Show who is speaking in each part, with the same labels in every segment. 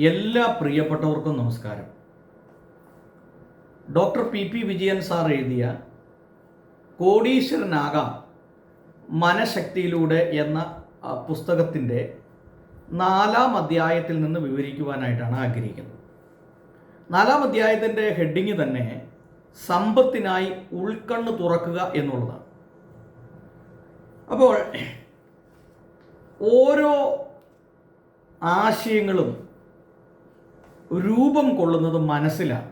Speaker 1: എല്ലാ പ്രിയപ്പെട്ടവർക്കും നമസ്കാരം. ഡോക്ടർ പി വിജയൻ സാർ എഴുതിയ കോടീശ്വരനാകാം മനഃശക്തിയിലൂടെ എന്ന പുസ്തകത്തിൻ്റെ 4-ാം അധ്യായത്തിൽ നിന്ന് വിവരിക്കുവാനായിട്ടാണ് ആഗ്രഹിക്കുന്നത്. 4-ാം അധ്യായത്തിൻ്റെ ഹെഡിങ് തന്നെ സമ്പത്തിനായി ഉൾക്കണ്ണ് തുറക്കുക എന്നുള്ളതാണ്. അപ്പോൾ ഓരോ ആശയങ്ങളും രൂപം കൊള്ളുന്നത് മനസ്സിലാണ്.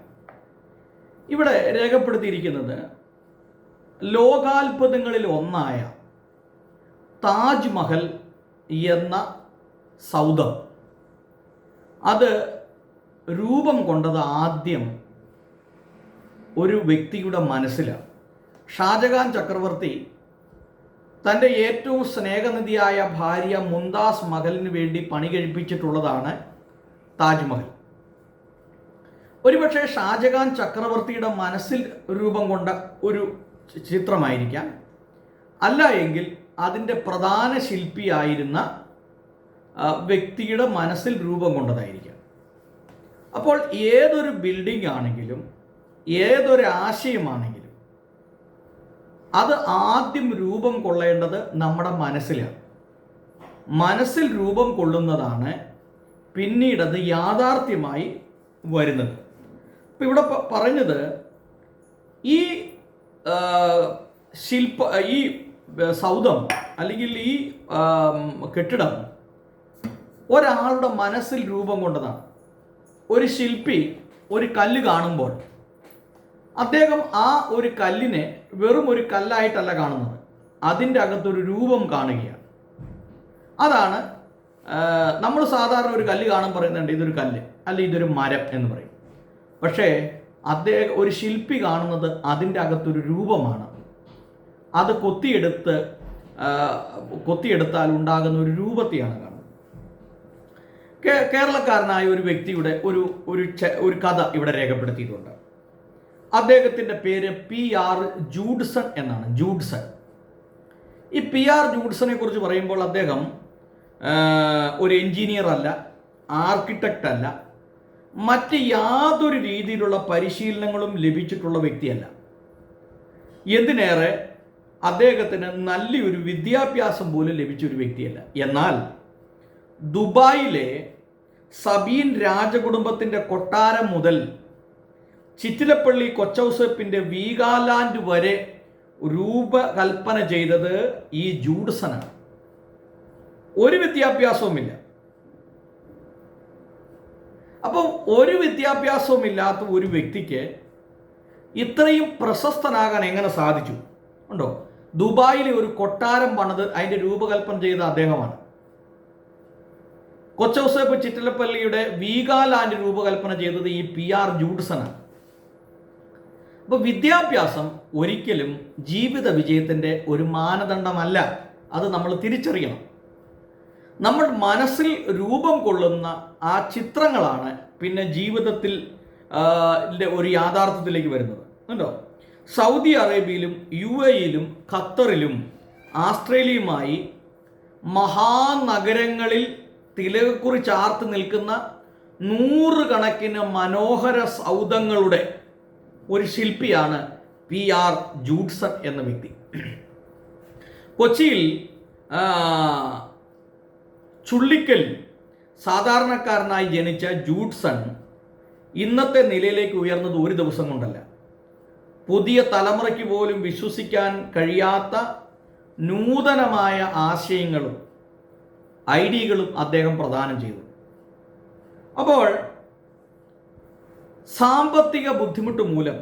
Speaker 1: ഇവിടെ രേഖപ്പെടുത്തിയിരിക്കുന്നത് ലോകാത്ഭുതങ്ങളിൽ ഒന്നായ താജ്മഹൽ എന്ന സൗധം, അത് രൂപം കൊണ്ടത് ആദ്യം ഒരു വ്യക്തിയുടെ മനസ്സിലാണ്. ഷാജഹാൻ ചക്രവർത്തി തൻ്റെ ഏറ്റവും സ്നേഹനിധിയായ ഭാര്യ മുംതാസ് മഹലിന് വേണ്ടി പണി കഴിപ്പിച്ചിട്ടുള്ളതാണ് താജ്മഹൽ. ഒരുപക്ഷെ ഷാജഹാൻ ചക്രവർത്തിയുടെ മനസ്സിൽ രൂപം കൊണ്ട ഒരു ചിത്രമായിരിക്കാം, അല്ല എങ്കിൽ അതിൻ്റെ പ്രധാന ശില്പിയായിരുന്ന വ്യക്തിയുടെ മനസ്സിൽ രൂപം കൊണ്ടതായിരിക്കാം. അപ്പോൾ ഏതൊരു ബിൽഡിംഗ് ആണെങ്കിലും ഏതൊരു ആശയമാണെങ്കിലും അത് ആദ്യം രൂപം കൊള്ളേണ്ടത് നമ്മുടെ മനസ്സിലാണ്. മനസ്സിൽ രൂപം കൊള്ളുന്നതാണ് പിന്നീടത് യാഥാർത്ഥ്യമായി വരുന്നത്. ഇപ്പം ഇവിടെ പറഞ്ഞത് ഈ ഈ സൗധം അല്ലെങ്കിൽ ഈ കെട്ടിടം ഒരാളുടെ മനസ്സിൽ രൂപം കൊണ്ടതാണ്. ഒരു ശില്പി ഒരു കല്ല് കാണുമ്പോൾ അദ്ദേഹം ആ ഒരു കല്ലിനെ വെറും ഒരു കല്ലായിട്ടല്ല കാണുന്നത്, അതിൻ്റെ അകത്തൊരു രൂപം കാണുകയാണ്. അതാണ് നമ്മൾ സാധാരണ ഒരു കല്ല് കാണുമ്പോൾ പറയുന്നുണ്ട് ഇതൊരു കല്ല് അല്ലെങ്കിൽ ഇതൊരു മരം എന്ന് പറയും. പക്ഷേ ഒരു ശില്പി കാണുന്നത് അതിൻ്റെ അകത്തൊരു രൂപമാണ്. അത് കൊത്തിയെടുത്താൽ ഉണ്ടാകുന്ന ഒരു രൂപത്തെയാണ് കാണുന്നത്. കേരളക്കാരനായ ഒരു വ്യക്തിയുടെ ഒരു കഥ ഇവിടെ രേഖപ്പെടുത്തിയിട്ടുണ്ട്. അദ്ദേഹത്തിൻ്റെ പേര് PR ജൂഡ്സൺ എന്നാണ്. ജൂഡ്സൺ. ഈ PR ജൂഡ്സനെ കുറിച്ച് പറയുമ്പോൾ അദ്ദേഹം ഒരു എൻജിനീയർ അല്ല, ആർക്കിടെക്റ്റ് അല്ല, മറ്റ് യാതൊരു രീതിയിലുള്ള പരിശീലനങ്ങളും ലഭിച്ചിട്ടുള്ള വ്യക്തിയല്ല. എന്തിനേറെ അദ്ദേഹത്തിന് നല്ലൊരു വിദ്യാഭ്യാസം പോലും ലഭിച്ചൊരു വ്യക്തിയല്ല. എന്നാൽ ദുബായിലെ സബീൻ രാജകുടുംബത്തിൻ്റെ കൊട്ടാരം മുതൽ ചിറ്റിലപ്പള്ളി കൊച്ചൗസേപ്പിൻ്റെ വീഗാലാൻഡ് വരെ രൂപകൽപ്പന ചെയ്തത് ഈ ജൂഡ്സനാണ്. ഒരു വിദ്യാഭ്യാസവുമില്ല. അപ്പം ഒരു വിദ്യാഭ്യാസവുമില്ലാത്ത ഒരു വ്യക്തിക്ക് ഇത്രയും പ്രശസ്തനാകാൻ എങ്ങനെ സാധിച്ചു? ഉണ്ടോ? ദുബായിലെ ഒരു കൊട്ടാരം പണിത് അതിൻ്റെ രൂപകൽപ്പന ചെയ്ത അദ്ദേഹമാണ്. കൊച്ചൗസേപ്പ് ചിറ്റിലപ്പള്ളിയുടെ വീഗാലാൻഡ് രൂപകൽപ്പന ചെയ്തത് ഈ PR ജൂഡ്സനാണ്. അപ്പോൾ വിദ്യാഭ്യാസം ഒരിക്കലും ജീവിത വിജയത്തിൻ്റെ ഒരു മാനദണ്ഡമല്ല. അത് നമ്മൾ തിരിച്ചറിയണം. നമ്മൾ മനസ്സിൽ രൂപം കൊള്ളുന്ന ആ ചിത്രങ്ങളാണ് പിന്നെ ജീവിതത്തിൽ ഒരു യാഥാർത്ഥ്യത്തിലേക്ക് വരുന്നത്. ഉണ്ടോ? സൗദി അറേബ്യയിലും UAEയിലും ഖത്തറിലും ആസ്ട്രേലിയയുമായി മഹാനഗരങ്ങളിൽ തിലകക്കുറി ചാർത്ത് നിൽക്കുന്ന 100 കണക്കിന് മനോഹര സൗധങ്ങളുടെ ഒരു ശില്പിയാണ് PR ജൂഡ്സൺ എന്ന വ്യക്തി. കൊച്ചിയിൽ ചുള്ളിക്കൽ സാധാരണക്കാരനായി ജനിച്ച ജൂഡ്സൺ ഇന്നത്തെ നിലയിലേക്ക് ഉയർന്നത് ഒരു ദിവസം കൊണ്ടല്ല. പുതിയ തലമുറയ്ക്ക് പോലും വിശ്വസിക്കാൻ കഴിയാത്ത നൂതനമായ ആശയങ്ങളും ഐഡിയകളും അദ്ദേഹം പ്രദാനം ചെയ്തു. അപ്പോൾ സാമ്പത്തിക ബുദ്ധിമുട്ട് മൂലം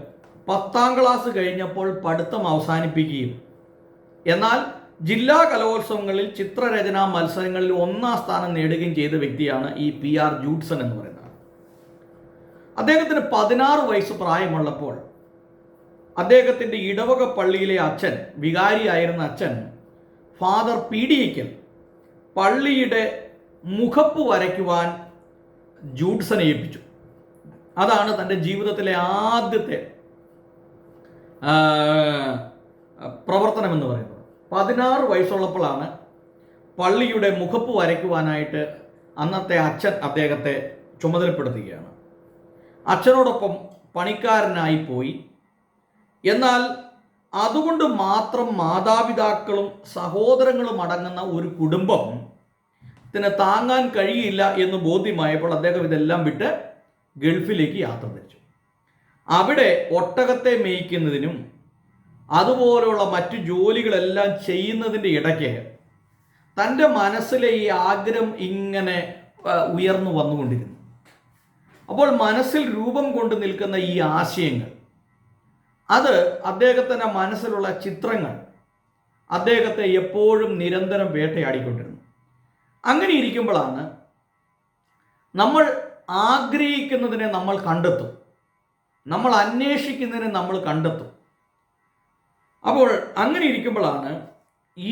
Speaker 1: 10ാം ക്ലാസ് കഴിഞ്ഞപ്പോൾ പഠിത്തം അവസാനിപ്പിക്കുകയും എന്നാൽ ജില്ലാ കലോത്സവങ്ങളിൽ ചിത്രരചനാ മത്സരങ്ങളിൽ 1ാം സ്ഥാനം നേടുകയും ചെയ്ത വ്യക്തിയാണ് ഈ PR ജൂഡ്സൺ എന്ന് പറയുന്നത്. അദ്ദേഹത്തിന് 16 വയസ്സ് പ്രായമുള്ളപ്പോൾ അദ്ദേഹത്തിൻ്റെ ഇടവക പള്ളിയിലെ അച്ഛൻ, വികാരിയായിരുന്ന അച്ഛൻ ഫാദർ പീഡിയക്കൽ പള്ളിയുടെ മുഖപ്പ് വരയ്ക്കുവാൻ ജൂഡ്സനെ ഏൽപ്പിച്ചു. അതാണ് തൻ്റെ ജീവിതത്തിലെ ആദ്യത്തെ പ്രവർത്തനം എന്ന് പറയുന്നത്. 16 വയസ്സുള്ളപ്പോഴാണ് പള്ളിയുടെ മുഖപ്പ് വരയ്ക്കുവാനായിട്ട് അന്നത്തെ അച്ഛൻ അദ്ദേഹത്തെ ചുമതലപ്പെടുത്തുകയാണ്. അച്ഛനോടൊപ്പം പണിക്കാരനായി പോയി. എന്നാൽ അതുകൊണ്ട് മാത്രം മാതാപിതാക്കളും സഹോദരങ്ങളും അടങ്ങുന്ന ഒരു കുടുംബത്തിന് താങ്ങാൻ കഴിയില്ല എന്ന് ബോധ്യമായപ്പോൾ അദ്ദേഹം ഇതെല്ലാം വിട്ട് ഗൾഫിലേക്ക് യാത്ര തിരിച്ചു. അവിടെ ഒട്ടകത്തെ മേയ്ക്കുന്നതിനും അതുപോലെയുള്ള മറ്റു ജോലികളെല്ലാം ചെയ്യുന്നതിൻ്റെ ഇടയ്ക്ക് തൻ്റെ മനസ്സിലെ ഈ ആഗ്രഹം ഇങ്ങനെ ഉയർന്നു വന്നുകൊണ്ടിരുന്നു. അപ്പോൾ മനസ്സിൽ രൂപം കൊണ്ട് നിൽക്കുന്ന ഈ ആശയങ്ങൾ, അത് അദ്ദേഹത്തിൻ്റെ മനസ്സിലുള്ള ചിത്രങ്ങൾ അദ്ദേഹത്തെ എപ്പോഴും നിരന്തരം വേട്ടയാടിക്കൊണ്ടിരുന്നു. അങ്ങനെ ഇരിക്കുമ്പോഴാണ് നമ്മൾ ആഗ്രഹിക്കുന്നതിനെ നമ്മൾ കണ്ടെത്തും, നമ്മൾ അന്വേഷിക്കുന്നതിനെ നമ്മൾ കണ്ടെത്തും. അപ്പോൾ അങ്ങനെ ഇരിക്കുമ്പോഴാണ്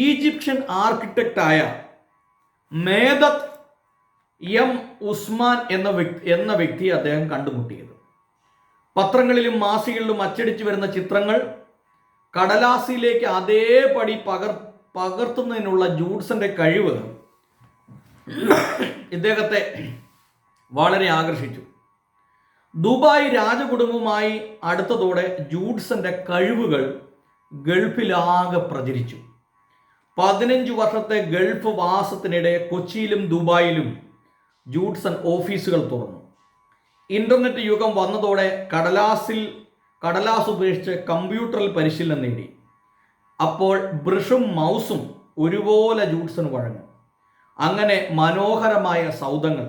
Speaker 1: ഈജിപ്ഷ്യൻ ആർക്കിടെക്റ്റായ മേദത്ത് എം ഉസ്മാൻ എന്ന വ്യക്തിയെ അദ്ദേഹം കണ്ടുമുട്ടിയത്. പത്രങ്ങളിലും മാസികകളിലും അച്ചടിച്ചു വരുന്ന ചിത്രങ്ങൾ കടലാസിലേക്ക് അതേപടി പകർത്തുന്നതിനുള്ള ജൂഡ്സന്റെ കഴിവ് ഇദ്ദേഹത്തെ വളരെ ആകർഷിച്ചു. ദുബായ് രാജകുടുംബവുമായി അടുത്തതോടെ ജൂഡ്സന്റെ കഴിവുകൾ ഗൾഫിലാകെ പ്രചരിച്ചു. 15 വർഷത്തെ ഗൾഫ് വാസത്തിനിടെ കൊച്ചിയിലും ദുബായിലും ജൂഡ്സൺ ഓഫീസുകൾ തുറന്നു. ഇന്റർനെറ്റ് യുഗം വന്നതോടെ കടലാസ് ഉപേക്ഷിച്ച് കമ്പ്യൂട്ടറിൽ പരിശീലനം നേടി. അപ്പോൾ ബ്രഷും മൗസും ഒരുപോലെ ജൂഡ്സൺ വഴങ്ങും. അങ്ങനെ മനോഹരമായ സൗധങ്ങൾ,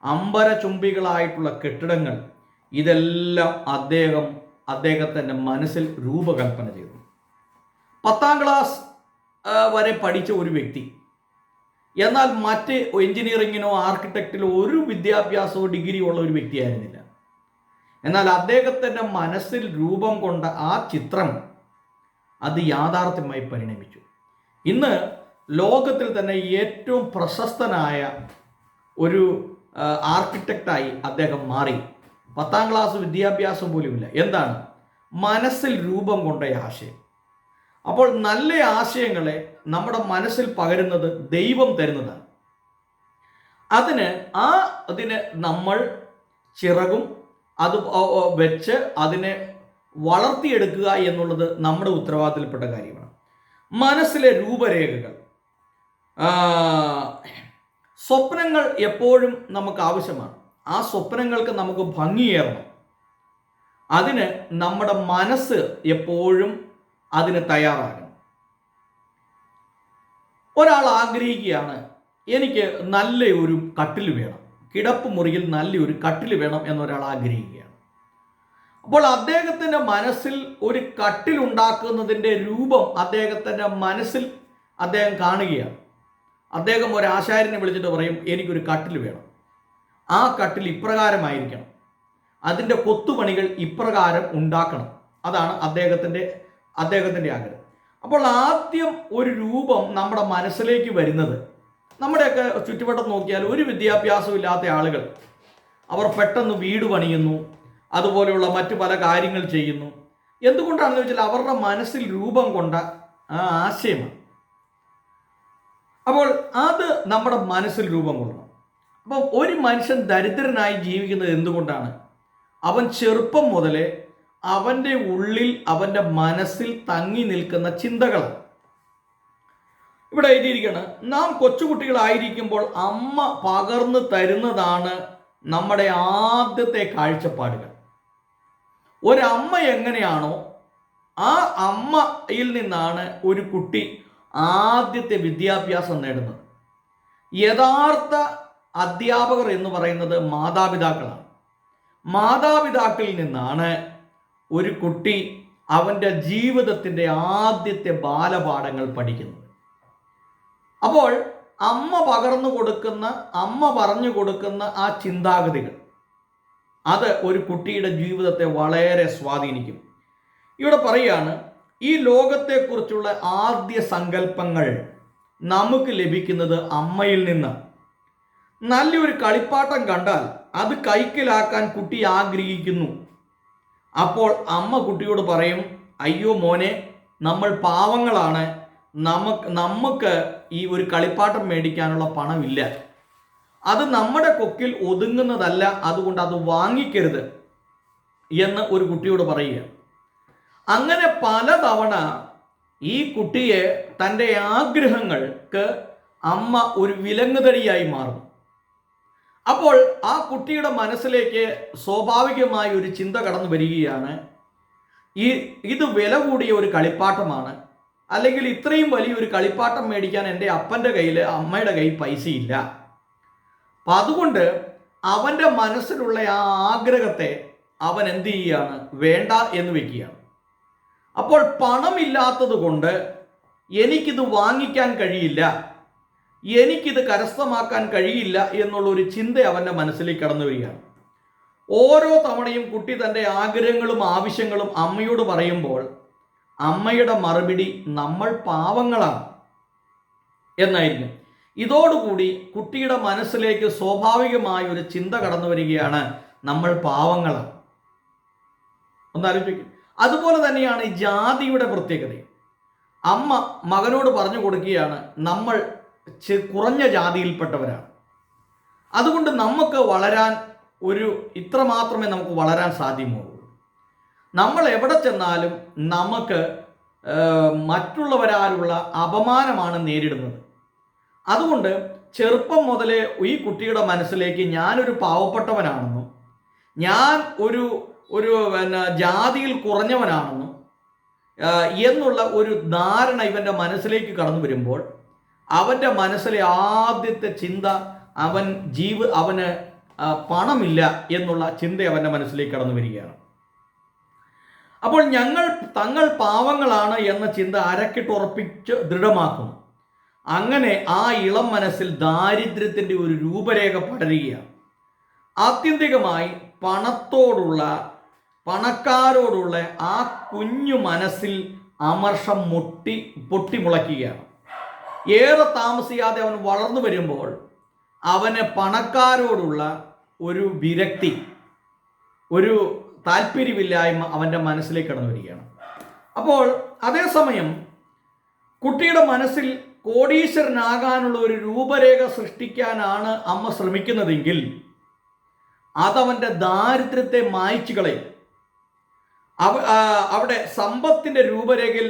Speaker 1: അമ്പരചുംബികളായിട്ടുള്ള കെട്ടിടങ്ങൾ, ഇതെല്ലാം അദ്ദേഹത്തിൻ്റെ മനസ്സിൽ രൂപകൽപ്പന ചെയ്തു. 10ാം ക്ലാസ് വരെ പഠിച്ച ഒരു വ്യക്തി, എന്നാൽ മറ്റ് എഞ്ചിനീയറിങ്ങിനോ ആർക്കിടെക്റ്റിലോ ഒരു വിദ്യാഭ്യാസമോ ഡിഗ്രിയോ ഉള്ള ഒരു വ്യക്തിയായിരുന്നില്ല. എന്നാൽ അദ്ദേഹത്തിൻ്റെ മനസ്സിൽ രൂപം കൊണ്ട ആ ചിത്രം അത് യാഥാർത്ഥ്യമായി പരിണമിച്ചു. ഇന്ന് ലോകത്തിൽ തന്നെ ഏറ്റവും പ്രശസ്തനായ ഒരു ആർക്കിടെക്റ്റായി അദ്ദേഹം മാറി. 10ാം ക്ലാസ് വിദ്യാഭ്യാസം പോലുമില്ല. എന്താണ്? മനസ്സിൽ രൂപം കൊണ്ട ആശയം. അപ്പോൾ നല്ല ആശയങ്ങളെ നമ്മുടെ മനസ്സിൽ പകരുന്നത് ദൈവം തരുന്നതാണ്. അതിന് നമ്മൾ ചിറകും അത് വെച്ച് അതിനെ വളർത്തിയെടുക്കുക എന്നുള്ളത് നമ്മുടെ ഉത്തരവാദിത്തത്തിൽപ്പെട്ട കാര്യമാണ്. മനസ്സിലെ രൂപരേഖകൾ, സ്വപ്നങ്ങൾ എപ്പോഴും നമുക്ക് ആവശ്യമാണ്. ആ സ്വപ്നങ്ങൾക്ക് നമുക്ക് ഭംഗിയേറണം. അതിന് നമ്മുടെ മനസ്സ് എപ്പോഴും അതിന് തയ്യാറാകണം. ഒരാൾ ആഗ്രഹിക്കുകയാണ്, എനിക്ക് നല്ലൊരു കട്ടിൽ വേണം, കിടപ്പ് മുറിയിൽ നല്ലൊരു കട്ടിൽ വേണം എന്നൊരാൾ ആഗ്രഹിക്കുകയാണ്. അപ്പോൾ അദ്ദേഹത്തിൻ്റെ മനസ്സിൽ ഒരു കട്ടിൽ ഉണ്ടാക്കുന്നതിൻ്റെ രൂപം അദ്ദേഹത്തിൻ്റെ മനസ്സിൽ അദ്ദേഹം കാണുകയാണ്. അദ്ദേഹം ഒരു ആശാരിനെ വിളിച്ചിട്ട് പറയും, എനിക്കൊരു കട്ടിൽ വേണം, ആ കട്ടിൽ ഇപ്രകാരമായിരിക്കണം, അതിൻ്റെ കൊത്തുപണികൾ ഇപ്രകാരം ഉണ്ടാക്കണം. അതാണ് അദ്ദേഹത്തിൻ്റെ ആഗ്രഹം. അപ്പോൾ ആദ്യം ഒരു രൂപം നമ്മുടെ മനസ്സിലേക്ക് വരുന്നത്, നമ്മുടെയൊക്കെ ചുറ്റുവട്ടം നോക്കിയാൽ ഒരു വിദ്യാഭ്യാസവും ഇല്ലാത്ത ആളുകൾ അവർ പെട്ടെന്ന് വീട് പണിയുന്നു, അതുപോലെയുള്ള മറ്റു പല കാര്യങ്ങൾ ചെയ്യുന്നു. എന്തുകൊണ്ടാണെന്ന് വെച്ചാൽ അവരുടെ മനസ്സിൽ രൂപം കൊണ്ട ആ ആശയമാണ്. അപ്പോൾ അത് നമ്മുടെ മനസ്സിൽ രൂപം കൊള്ളണം. അപ്പം ഒരു മനുഷ്യൻ ദരിദ്രനായി ജീവിക്കുന്നത് എന്തുകൊണ്ടാണ്? അവൻ ചെറുപ്പം മുതലേ അവൻ്റെ ഉള്ളിൽ, അവൻ്റെ മനസ്സിൽ തങ്ങി നിൽക്കുന്ന ചിന്തകളാണ്. ഇവിടെ എഴുതിയിരിക്കുകയാണ്, നാം കൊച്ചുകുട്ടികളായിരിക്കുമ്പോൾ അമ്മ പകർന്നു തരുന്നതാണ് നമ്മുടെ ആദ്യത്തെ കാഴ്ചപ്പാടുകൾ. ഒരമ്മ എങ്ങനെയാണോ ആ അമ്മയിൽ നിന്നാണ് ഒരു കുട്ടി ആദ്യത്തെ വിദ്യാഭ്യാസം നേടുന്നത്. യഥാർത്ഥ അധ്യാപകർ എന്ന് പറയുന്നത് മാതാപിതാക്കളാണ്. മാതാപിതാക്കളിൽ നിന്നാണ് ഒരു കുട്ടി അവൻ്റെ ജീവിതത്തിൻ്റെ ആദ്യത്തെ ബാലപാഠങ്ങൾ പഠിക്കുന്നത്. അപ്പോൾ അമ്മ പറഞ്ഞു കൊടുക്കുന്ന ആ ചിന്താഗതികൾ, അത് ഒരു കുട്ടിയുടെ ജീവിതത്തെ വളരെ സ്വാധീനിക്കും. ഇവിടെ പറയുകയാണ്, ഈ ലോകത്തെക്കുറിച്ചുള്ള ആദ്യ സങ്കല്പങ്ങൾ നമുക്ക് ലഭിക്കുന്നത് അമ്മയിൽ നിന്ന്. നല്ലൊരു കളിപ്പാട്ടം കണ്ടാൽ അത് കൈക്കലാക്കാൻ കുട്ടി ആഗ്രഹിക്കുന്നു. അപ്പോൾ അമ്മ കുട്ടിയോട് പറയും, അയ്യോ മോനെ, നമ്മൾ പാവങ്ങളാണ്, നമുക്ക് ഈ ഒരു കളിപ്പാട്ടം മേടിക്കാനുള്ള പണമില്ല. അത് നമ്മുടെ കൊക്കിൽ ഒതുങ്ങുന്നതല്ല, അതുകൊണ്ട് അത് വാങ്ങിക്കരുത് എന്ന് ഒരു കുട്ടിയോട് പറയുക. അങ്ങനെ പലതവണ ഈ കുട്ടിയെ തൻ്റെ ആഗ്രഹങ്ങൾക്ക് അമ്മ ഒരു വിലങ്ങുതടിയായി മാറും. അപ്പോൾ ആ കുട്ടിയുടെ മനസ്സിലേക്ക് സ്വാഭാവികമായ ഒരു ചിന്ത കടന്നു വരികയാണ്, ഇത് വില കൂടിയ ഒരു കളിപ്പാട്ടമാണ്, അല്ലെങ്കിൽ ഇത്രയും വലിയൊരു കളിപ്പാട്ടം മേടിക്കാൻ എൻ്റെ അപ്പൻ്റെ കയ്യിൽ അമ്മയുടെ കയ്യിൽ പൈസയില്ല. അപ്പം അതുകൊണ്ട് അവൻ്റെ മനസ്സിലുള്ള ആ ആഗ്രഹത്തെ അവൻ എന്ത് ചെയ്യുകയാണ്, വേണ്ട എന്ന് വെക്കുകയാണ്. അപ്പോൾ പണമില്ലാത്തത് കൊണ്ട് എനിക്കിത് വാങ്ങിക്കാൻ കഴിയില്ല, എനിക്കിത് കരസ്ഥമാക്കാൻ കഴിയില്ല എന്നുള്ളൊരു ചിന്ത അവൻ്റെ മനസ്സിലേക്ക് കടന്നു വരികയാണ്. ഓരോ തവണയും കുട്ടി തൻ്റെ ആഗ്രഹങ്ങളും ആവശ്യങ്ങളും അമ്മയോട് പറയുമ്പോൾ അമ്മയുടെ മറുപടി നമ്മൾ പാവങ്ങളാണ് എന്നായിരിക്കും. ഇതോടുകൂടി കുട്ടിയുടെ മനസ്സിലേക്ക് സ്വാഭാവികമായ ഒരു ചിന്ത കടന്നു വരികയാണ്, നമ്മൾ പാവങ്ങളാണ്. ഒന്നാലോചിക്കും. അതുപോലെ തന്നെയാണ് ഈ ജാതിയുടെ പ്രത്യേകത. അമ്മ മകനോട് പറഞ്ഞു കൊടുക്കുകയാണ്, നമ്മൾ കുറഞ്ഞ ജാതിയിൽപ്പെട്ടവരാണ്, അതുകൊണ്ട് നമുക്ക് വളരാൻ ഇത്ര മാത്രമേ നമുക്ക് വളരാൻ സാധ്യമാകൂ. നമ്മൾ എവിടെ ചെന്നാലും നമുക്ക് മറ്റുള്ളവരാലുള്ള അപമാനമാണ് നേരിടുന്നത്. അതുകൊണ്ട് ചെറുപ്പം മുതലേ ഈ കുട്ടിയുടെ മനസ്സിലേക്ക് ഞാനൊരു പാവപ്പെട്ടവനാണെന്നും ഞാൻ ഒരു ജാതിയിൽ കുറഞ്ഞവനാണെന്നും എന്നുള്ള ഒരു ധാരണ ഇവൻ്റെ മനസ്സിലേക്ക് കടന്നു വരുമ്പോൾ അവൻ്റെ മനസ്സിലെ ആദ്യത്തെ ചിന്ത അവന് പണമില്ല എന്നുള്ള ചിന്ത അവൻ്റെ മനസ്സിലേക്ക് കടന്നു വരികയാണ്. അപ്പോൾ തങ്ങൾ പാവങ്ങളാണ് എന്ന ചിന്ത അരക്കിട്ടുറപ്പിച്ച് ദൃഢമാക്കുന്നു. അങ്ങനെ ആ ഇളം മനസ്സിൽ ദാരിദ്ര്യത്തിൻ്റെ ഒരു രൂപരേഖ പടരുകയാണ്. ആത്യന്തികമായി പണക്കാരോടുള്ള ആ കുഞ്ഞു മനസ്സിൽ അമർഷം പൊട്ടിമുളയ്ക്കുകയാണ്. ഏറെ താമസിയാതെ അവൻ വളർന്നു വരുമ്പോൾ അവന് പണക്കാരോടുള്ള ഒരു വിരക്തി, ഒരു താല്പര്യമില്ലായ്മ അവൻ്റെ മനസ്സിലേക്ക് കടന്നു വരികയാണ്. അപ്പോൾ അതേസമയം കുട്ടിയുടെ മനസ്സിൽ കോടീശ്വരനാകാനുള്ള ഒരു രൂപരേഖ സൃഷ്ടിക്കാനാണ് അമ്മ ശ്രമിക്കുന്നതെങ്കിൽ അതവൻ്റെ ദാരിദ്ര്യത്തെ മായ്ച്ചു കളയും. അവിടെ സമ്പത്തിൻ്റെ രൂപരേഖയിൽ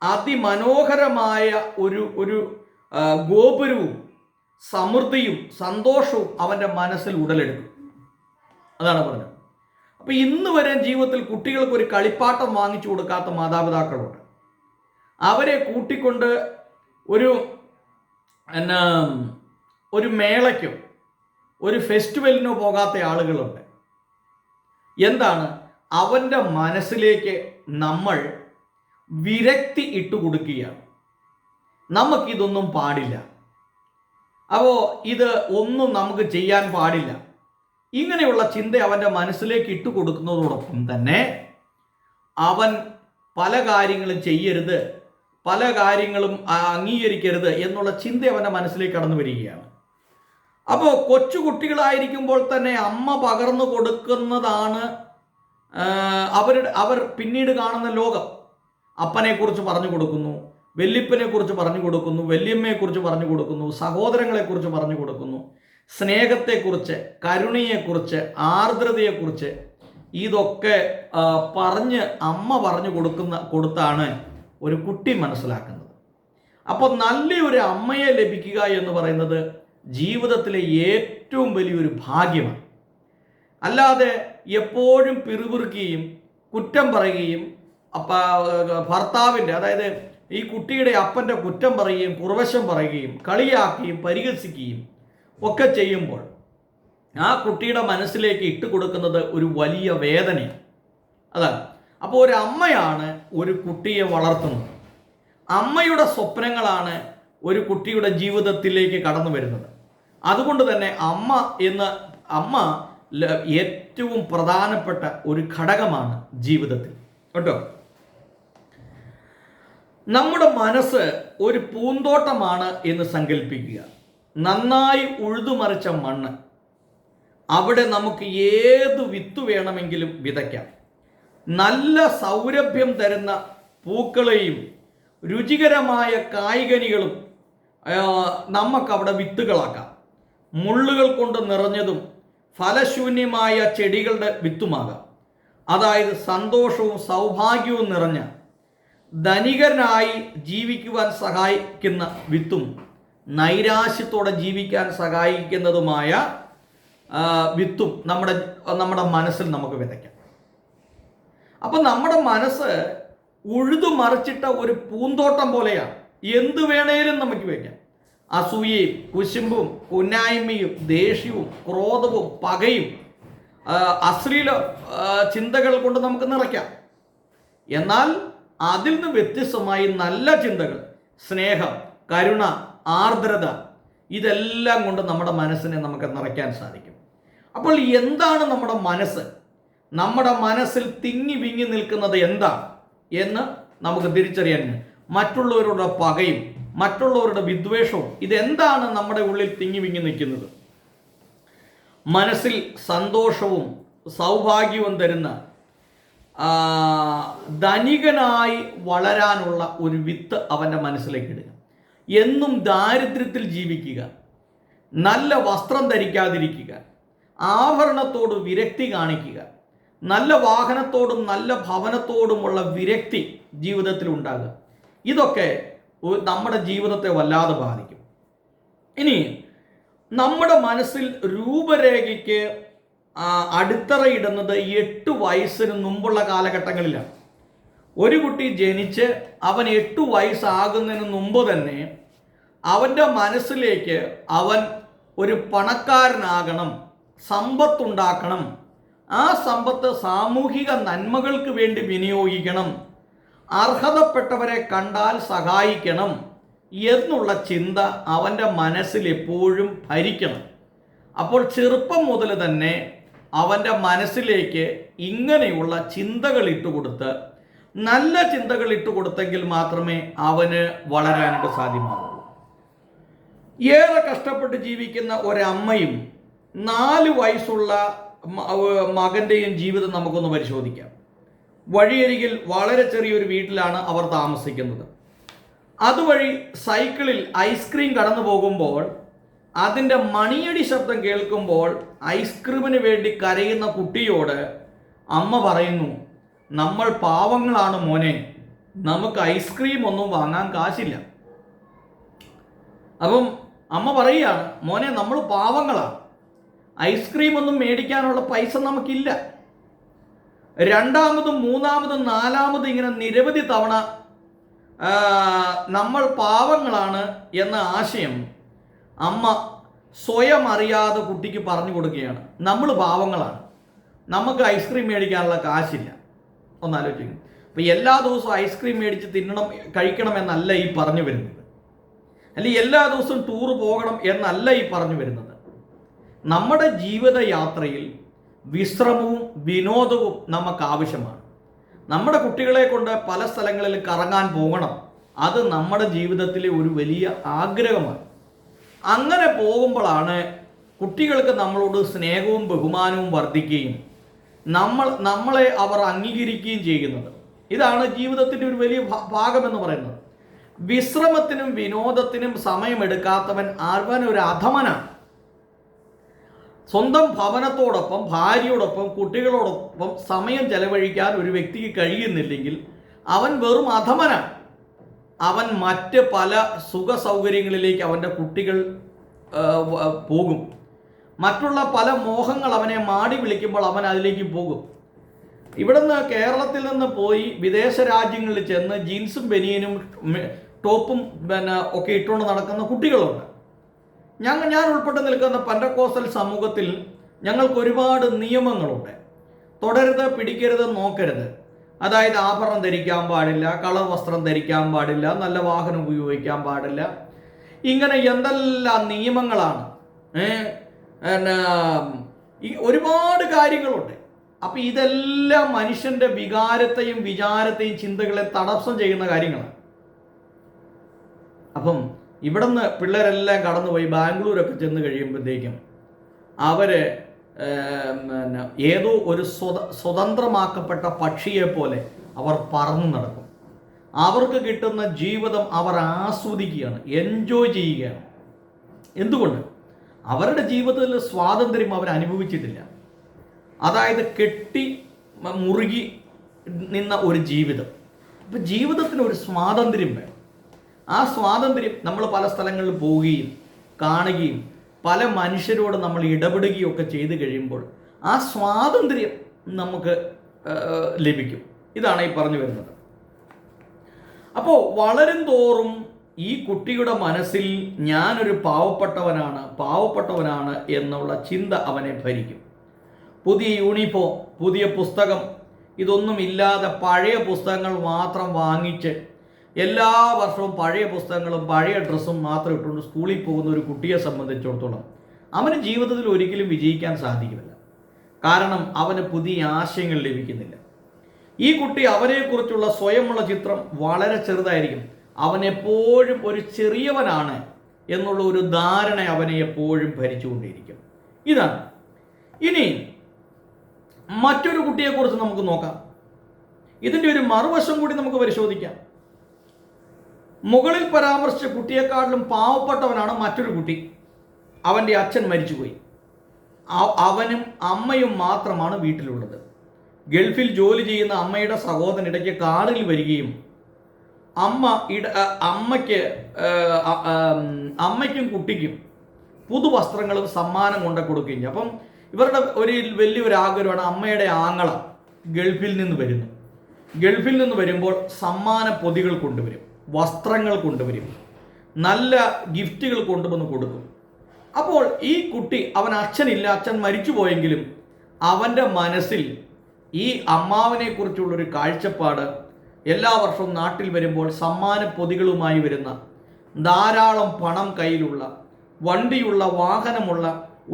Speaker 1: അതിമനോഹരമായ ഒരു ഗോപുരവും സമൃദ്ധിയും സന്തോഷവും അവൻ്റെ മനസ്സിൽ ഉടലെടുക്കും. അതാണ് പറഞ്ഞത്. അപ്പോൾ ഇന്ന് വരെ ജീവിതത്തിൽ കുട്ടികൾക്ക് ഒരു കളിപ്പാട്ടം വാങ്ങിച്ചു കൊടുക്കാത്ത മാതാപിതാക്കളുണ്ട്. അവരെ കൂട്ടിക്കൊണ്ട് ഒരു മേളയ്ക്കോ ഒരു ഫെസ്റ്റിവലിനോ പോകാത്ത ആളുകളുണ്ട്. എന്താണ്? അവൻ്റെ മനസ്സിലേക്ക് നമ്മൾ വിരക്തി ഇട്ടുകൊടുക്കുകയാണ്. നമുക്കിതൊന്നും പാടില്ല, അപ്പോൾ ഇത് ഒന്നും നമുക്ക് ചെയ്യാൻ പാടില്ല, ഇങ്ങനെയുള്ള ചിന്ത അവൻ്റെ മനസ്സിലേക്ക് ഇട്ടുകൊടുക്കുന്നതോടൊപ്പം തന്നെ അവൻ പല കാര്യങ്ങളും ചെയ്യരുത്, പല കാര്യങ്ങളും അംഗീകരിക്കരുത് എന്നുള്ള ചിന്ത അവൻ്റെ മനസ്സിലേക്ക് കടന്നു വരികയാണ്. അപ്പോൾ കൊച്ചു കുട്ടികളായിരിക്കുമ്പോൾ തന്നെ അമ്മ പകർന്നു കൊടുക്കുന്നതാണ് അവർ പിന്നീട് കാണുന്ന ലോകം. അപ്പനെക്കുറിച്ച് പറഞ്ഞു കൊടുക്കുന്നു, വല്യപ്പനെക്കുറിച്ച് പറഞ്ഞു കൊടുക്കുന്നു, വല്യമ്മയെക്കുറിച്ച് പറഞ്ഞു കൊടുക്കുന്നു, സഹോദരങ്ങളെക്കുറിച്ച് പറഞ്ഞു കൊടുക്കുന്നു, സ്നേഹത്തെക്കുറിച്ച്, കരുണയെക്കുറിച്ച്, ആർദ്രതയെക്കുറിച്ച് ഇതൊക്കെ അമ്മ പറഞ്ഞു കൊടുത്താണ് ഒരു കുട്ടി മനസ്സിലാക്കുന്നത്. അപ്പോൾ നല്ലൊരു അമ്മയെ ലഭിക്കുക എന്ന് പറയുന്നത് ജീവിതത്തിലെ ഏറ്റവും വലിയൊരു ഭാഗ്യമാണ്. അല്ലാതെ എപ്പോഴും പിറുപിറുക്കുകയും കുറ്റം പറയുകയും ഭർത്താവിൻ്റെ, അതായത് ഈ കുട്ടിയുടെ അപ്പൻ്റെ കുറ്റം പറയുകയും പുറവശം പറയുകയും കളിയാക്കുകയും പരിഹസിക്കുകയും ഒക്കെ ചെയ്യുമ്പോൾ ആ കുട്ടിയുടെ മനസ്സിലേക്ക് ഇട്ടുകൊടുക്കുന്നത് ഒരു വലിയ വേദനയാണ്. അതാണ്. അപ്പോൾ ഒരു അമ്മയാണ് ഒരു കുട്ടിയെ വളർത്തുന്നത്. അമ്മയുടെ സ്വപ്നങ്ങളാണ് ഒരു കുട്ടിയുടെ ജീവിതത്തിലേക്ക് കടന്നു വരുന്നത്. അതുകൊണ്ട് തന്നെ അമ്മ ഏറ്റവും പ്രധാനപ്പെട്ട ഒരു ഘടകമാണ് ജീവിതത്തിൽ കേട്ടോ. നമ്മുടെ മനസ്സ് ഒരു പൂന്തോട്ടമാണ് എന്ന് സങ്കല്പിക്കുക. നന്നായി ഉഴുതുമറിച്ച മണ്ണ്, അവിടെ നമുക്ക് ഏത് വിത്ത് വേണമെങ്കിലും വിതയ്ക്കാം. നല്ല സൗരഭ്യം തരുന്ന പൂക്കളെയും രുചികരമായ കായ്കനികളും നമുക്കവിടെ വിത്തുകളാക്കാം. മുള്ളുകൾ കൊണ്ട് നിറഞ്ഞതും ഫലശൂന്യമായ ചെടികളുടെ വിത്തുമാകാം. അതായത് സന്തോഷവും സൗഭാഗ്യവും നിറഞ്ഞ ധനികനായി ജീവിക്കുവാൻ സഹായിക്കുന്ന വിത്തും നൈരാശ്യത്തോടെ ജീവിക്കാൻ സഹായിക്കുന്നതുമായ വിത്തും നമ്മുടെ മനസ്സിൽ നമുക്ക് വിതയ്ക്കാം. അപ്പം നമ്മുടെ മനസ്സ് ഉഴുതു മറിച്ചിട്ട ഒരു പൂന്തോട്ടം പോലെയാണ്. എന്ത് വേണേലും നമുക്ക് വയ്ക്കാം. അസൂയയും കുശുമ്പും കുന്നായ്മയും ദേഷ്യവും ക്രോധവും പകയും അശ്ലീല ചിന്തകൾ കൊണ്ട് നമുക്ക് നിറയ്ക്കാം. എന്നാൽ അതിൽ നിന്ന് വ്യത്യസ്തമായി നല്ല ചിന്തകൾ, സ്നേഹം, കരുണ, ആർദ്രത, ഇതെല്ലാം കൊണ്ട് നമ്മുടെ മനസ്സിനെ നമുക്ക് നിറയ്ക്കാൻ സാധിക്കും. അപ്പോൾ എന്താണ് നമ്മുടെ മനസ്സ്? നമ്മുടെ മനസ്സിൽ തിങ്ങി വിങ്ങി നിൽക്കുന്നത് എന്താണ് എന്ന് നമുക്ക് തിരിച്ചറിയാൻ, മറ്റുള്ളവരുടെ പകയും മറ്റുള്ളവരുടെ വിദ്വേഷവും, ഇതെന്താണ് നമ്മുടെ ഉള്ളിൽ തിങ്ങി വിങ്ങി നിൽക്കുന്നത്? മനസ്സിൽ സന്തോഷവും സൗഭാഗ്യവും തരുന്ന ധനികനായി വളരാനുള്ള ഒരു വിത്ത് അവൻ്റെ മനസ്സിലേക്ക് ഇടുക. എന്നും ദാരിദ്ര്യത്തിൽ ജീവിക്കുക, നല്ല വസ്ത്രം ധരിക്കാതിരിക്കുക, ആഭരണത്തോട് വിരക്തി കാണിക്കുക, നല്ല വാഹനത്തോടും നല്ല ഭവനത്തോടുമുള്ള വിരക്തി ജീവിതത്തിൽ ഉണ്ടാകുക, ഇതൊക്കെ നമ്മുടെ ജീവിതത്തെ വല്ലാതെ ബാധിക്കും. ഇനി നമ്മുടെ മനസ്സിൽ രൂപരേഖയ്ക്ക് അടിത്തറയിടുന്നത് 8 വയസ്സിന് മുമ്പുള്ള കാലഘട്ടങ്ങളിലാണ്. ഒരു കുട്ടി ജനിച്ച് അവൻ 8 വയസ്സാകുന്നതിന് മുമ്പ് തന്നെ അവൻ്റെ മനസ്സിലേക്ക് അവൻ ഒരു പണക്കാരനാകണം, സമ്പത്തുണ്ടാക്കണം, ആ സമ്പത്ത് സാമൂഹിക നന്മകൾക്ക് വേണ്ടി വിനിയോഗിക്കണം, അർഹതപ്പെട്ടവരെ കണ്ടാൽ സഹായിക്കണം എന്നുള്ള ചിന്ത അവൻ്റെ മനസ്സിൽ എപ്പോഴും ഭരിക്കണം. അപ്പോൾ ചെറുപ്പം മുതൽ തന്നെ അവൻ്റെ മനസ്സിലേക്ക് ഇങ്ങനെയുള്ള ചിന്തകൾ ഇട്ടുകൊടുത്ത്, നല്ല ചിന്തകൾ ഇട്ടുകൊടുത്തെങ്കിൽ മാത്രമേ അവന് വളരാനായിട്ട് സാധ്യമാകുള്ളൂ. ഏറെ കഷ്ടപ്പെട്ട് ജീവിക്കുന്ന ഒരമ്മയും 4 വയസ്സുള്ള മകൻ്റെയും ജീവിതം നമുക്കൊന്ന് പരിശോധിക്കാം. വഴിയരികിൽ വളരെ ചെറിയൊരു വീട്ടിലാണ് അവർ താമസിക്കുന്നത്. അതുവഴി സൈക്കിളിൽ ഐസ്ക്രീം കടന്നു പോകുമ്പോൾ അതിൻ്റെ മണിയടി ശബ്ദം കേൾക്കുമ്പോൾ ഐസ്ക്രീമിന് വേണ്ടി കരയുന്ന കുട്ടിയോട് അമ്മ പറയുന്നു, നമ്മൾ പാവങ്ങളാണ് മോനെ, നമുക്ക് ഐസ്ക്രീം ഒന്നും വാങ്ങാൻ കാശില്ല. അപ്പം അമ്മ പറയുകയാണ്, മോനെ നമ്മൾ പാവങ്ങളാണ്, ഐസ്ക്രീം ഒന്നും മേടിക്കാനുള്ള പൈസ നമുക്കില്ല. രണ്ടാമതും മൂന്നാമതും നാലാമതും ഇങ്ങനെ നിരവധി തവണ നമ്മൾ പാവങ്ങളാണ് എന്ന ആശയം അമ്മ സ്വയം അറിയാതെ കുട്ടിക്ക് പറഞ്ഞു കൊടുക്കുകയാണ്. നമ്മൾ പാവങ്ങളാണ്, നമുക്ക് ഐസ്ക്രീം മേടിക്കാനുള്ള കാശില്ല. ഒന്നാലോചിക്കും. അപ്പോൾ എല്ലാ ദിവസവും ഐസ്ക്രീം മേടിച്ച് കഴിക്കണം എന്നല്ല ഈ പറഞ്ഞു വരുന്നത്, അല്ലെങ്കിൽ എല്ലാ ദിവസവും ടൂർ പോകണം എന്നല്ല ഈ പറഞ്ഞു വരുന്നത്. നമ്മുടെ ജീവിതയാത്രയിൽ വിശ്രമവും വിനോദവും നമുക്ക് ആവശ്യമാണ്. നമ്മുടെ കുട്ടികളെ കൊണ്ട് പല സ്ഥലങ്ങളിൽ കറങ്ങാൻ പോകണം, അത് നമ്മുടെ ജീവിതത്തിലെ ഒരു വലിയ ആഗ്രഹമാണ്. അങ്ങനെ പോകുമ്പോഴാണ് കുട്ടികൾക്ക് നമ്മളോട് സ്നേഹവും ബഹുമാനവും വർദ്ധിക്കുകയും നമ്മളെ അവർ അംഗീകരിക്കുകയും ചെയ്യുന്നത്. ഇതാണ് ജീവിതത്തിൻ്റെ ഒരു വലിയ ഭാഗമെന്ന് പറയുന്നത്. വിശ്രമത്തിനും വിനോദത്തിനും സമയമെടുക്കാത്തവൻ ഒരു അധമനാണ്. സ്വന്തം ഭവനത്തോടൊപ്പം ഭാര്യയോടൊപ്പം കുട്ടികളോടൊപ്പം സമയം ചെലവഴിക്കാൻ ഒരു വ്യക്തിക്ക് കഴിയുന്നില്ലെങ്കിൽ അവൻ വെറും അധമനാണ്. അവൻ മറ്റ് പല സുഖ സൗകര്യങ്ങളിലേക്ക് അവൻ്റെ കുട്ടികൾ പോകും. മറ്റുള്ള പല മോഹങ്ങൾ അവനെ മാടി വിളിക്കുമ്പോൾ അവൻ അതിലേക്ക് പോകും. ഇവിടുന്ന് കേരളത്തിൽ നിന്ന് പോയി വിദേശ രാജ്യങ്ങളിൽ ചെന്ന് ജീൻസും ബനിയനും ടോപ്പും ഒക്കെ ഇട്ടുകൊണ്ട് നടക്കുന്ന കുട്ടികളുണ്ട്. ഞാൻ ഉൾപ്പെട്ട് നിൽക്കുന്ന പെന്തക്കോസ്തൽ സമൂഹത്തിൽ ഞങ്ങൾക്ക് ഒരുപാട് നിയമങ്ങളുണ്ട്. തൊടരുത്, പിടിക്കരുത്, നോക്കരുത്. അതായത് ആഭരണം ധരിക്കാൻ പാടില്ല, കളർ വസ്ത്രം ധരിക്കാൻ പാടില്ല, നല്ല വാഹനം ഉപയോഗിക്കാൻ പാടില്ല, ഇങ്ങനെ എന്തെല്ലാം നിയമങ്ങളാണ്. ഒരുപാട് കാര്യങ്ങളുണ്ട്. അപ്പം ഇതെല്ലാം മനുഷ്യൻ്റെ വികാരത്തെയും വിചാരത്തെയും ചിന്തകളെ തടസ്സം ചെയ്യുന്ന കാര്യങ്ങളാണ്. അപ്പം ഇവിടുന്ന് പിള്ളേരെല്ലാം കടന്നുപോയി ബാംഗ്ലൂരൊക്കെ ചെന്ന് കഴിയുമ്പോഴത്തേക്കും അവർ ഏതോ ഒരു സ്വതന്ത്രമാക്കപ്പെട്ട പക്ഷിയെ പോലെ അവർ പറന്നു നടക്കും. അവർക്ക് കിട്ടുന്ന ജീവിതം അവർ ആസ്വദിക്കുകയാണ്, എൻജോയ് ചെയ്യുകയാണ്. എന്തുകൊണ്ട്? അവരുടെ ജീവിതത്തിൽ സ്വാതന്ത്ര്യം അവർ അനുഭവിച്ചിട്ടില്ല. അതായത് കെട്ടി മുറുകി നിന്ന ഒരു ജീവിതം. അപ്പം ജീവിതത്തിന് ഒരു സ്വാതന്ത്ര്യം വേണം. ആ സ്വാതന്ത്ര്യം നമ്മൾ പല സ്ഥലങ്ങളിൽ പോവുകയും കാണുകയും പല മനുഷ്യരോട് നമ്മൾ ഇടപെടുകയും ഒക്കെ ചെയ്തു കഴിയുമ്പോൾ ആ സ്വാതന്ത്ര്യം നമുക്ക് ലഭിക്കും. ഇതാണ് ഈ പറഞ്ഞു വരുന്നത്. അപ്പോൾ വളരും തോറും ഈ കുട്ടിയുടെ മനസ്സിൽ ഞാനൊരു പാവപ്പെട്ടവനാണ് എന്നുള്ള ചിന്ത അവനെ ഭരിക്കും. പുതിയ യൂണിഫോം, പുതിയ പുസ്തകം, ഇതൊന്നുമില്ലാതെ പഴയ പുസ്തകങ്ങൾ മാത്രം വാങ്ങിച്ച് എല്ലാ വർഷവും പഴയ പുസ്തകങ്ങളും പഴയ ഡ്രസ്സും മാത്രം ഇട്ടുകൊണ്ട് സ്കൂളിൽ പോകുന്ന ഒരു കുട്ടിയെ സംബന്ധിച്ചിടത്തോളം അവന് ജീവിതത്തിൽ ഒരിക്കലും വിജയിക്കാൻ സാധിക്കില്ല. കാരണം അവന് പുതിയ ആശയങ്ങൾ ലഭിക്കുന്നില്ല. ഈ കുട്ടി അവനെക്കുറിച്ചുള്ള സ്വയമുള്ള ചിത്രം വളരെ ചെറുതായിരിക്കും. അവനെപ്പോഴും ഒരു ചെറിയവനാണ് എന്നുള്ള ഒരു ധാരണ അവനെ എപ്പോഴും ഭരിച്ചുകൊണ്ടിരിക്കും. ഇതാണ്. ഇനി മറ്റൊരു കുട്ടിയെക്കുറിച്ച് നമുക്ക് നോക്കാം. ഇതിൻ്റെ ഒരു മറുവശം കൂടി നമുക്ക് പരിശോധിക്കാം. മുകളിൽ പരാമർശിച്ച കുട്ടിയെക്കാട്ടിലും പാവപ്പെട്ടവനാണ് മറ്റൊരു കുട്ടി. അവൻ്റെ അച്ഛൻ മരിച്ചുപോയി. അവനും അമ്മയും മാത്രമാണ് വീട്ടിലുള്ളത്. ഗൾഫിൽ ജോലി ചെയ്യുന്ന അമ്മയുടെ സഹോദരൻ ഇടയ്ക്ക് കാറിൽ വരികയും അമ്മയ്ക്കും കുട്ടിക്കും പുതുവസ്ത്രങ്ങളും സമ്മാനം കൊണ്ട് കൊടുക്കുകയും ചെയ്യും. അപ്പം ഇവരുടെ വലിയൊരു ആഗ്രഹമാണ്. അമ്മയുടെ ആങ്ങള ഗൾഫിൽ നിന്ന് വരുന്നു. ഗൾഫിൽ നിന്ന് വരുമ്പോൾ സമ്മാന പൊതികൾ കൊണ്ടുവരും, വസ്ത്രങ്ങൾ കൊണ്ടുവരും, നല്ല ഗിഫ്റ്റുകൾ കൊണ്ടുവന്ന് കൊടുക്കും. അപ്പോൾ ഈ കുട്ടി, അവൻ അച്ഛനില്ല, അച്ഛൻ മരിച്ചു പോയെങ്കിലും അവൻ്റെ മനസ്സിൽ ഈ അമ്മാവനെ കുറിച്ചുള്ളൊരു കാഴ്ചപ്പാട്, എല്ലാ വർഷവും നാട്ടിൽ വരുമ്പോൾ സമ്മാന പൊതികളുമായി വരുന്ന, ധാരാളം പണം കയ്യിലുള്ള, വണ്ടിയുള്ള, വാഹനമുള്ള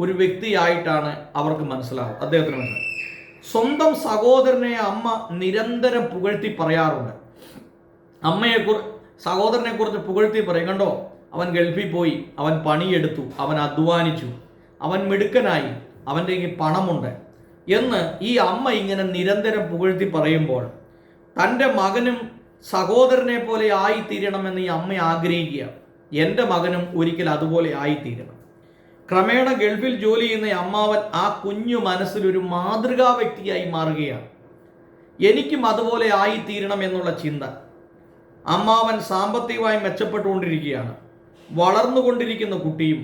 Speaker 1: ഒരു വ്യക്തിയായിട്ടാണ് അവർക്ക് മനസ്സിലാവും, അദ്ദേഹത്തിന് മനസ്സിലാവും. സ്വന്തം സഹോദരനെ അമ്മ നിരന്തരം പുകഴ്ത്തി പറയാറുണ്ട്. സഹോദരനെ കുറിച്ച് പുകഴ്ത്തി പറയും. കണ്ടോ, അവൻ ഗൾഫിൽ പോയി, അവൻ പണിയെടുത്തു, അവൻ അധ്വാനിച്ചു, അവൻ മിടുക്കനായി, അവൻ്റെ കയ്യിൽ പണമുണ്ട് എന്ന് ഈ അമ്മ ഇങ്ങനെ നിരന്തരം പുകഴ്ത്തി പറയുമ്പോൾ തൻ്റെ മകനും സഹോദരനെ പോലെ ആയിത്തീരണമെന്ന് ഈ അമ്മ ആഗ്രഹിക്കുക. എൻ്റെ മകനും ഒരിക്കൽ അതുപോലെ ആയിത്തീരണം. ക്രമേണ ഗൾഫിൽ ജോലി ചെയ്യുന്ന അമ്മാവൻ ആ കുഞ്ഞു മനസ്സിലൊരു മാതൃകാ വ്യക്തിയായി മാറുകയാണ്. എനിക്കും അതുപോലെ ആയിത്തീരണം എന്നുള്ള ചിന്ത. അമ്മാവൻ സാമ്പത്തികമായി മെച്ചപ്പെട്ടുകൊണ്ടിരിക്കുകയാണ്. വളർന്നുകൊണ്ടിരിക്കുന്ന കുട്ടിയും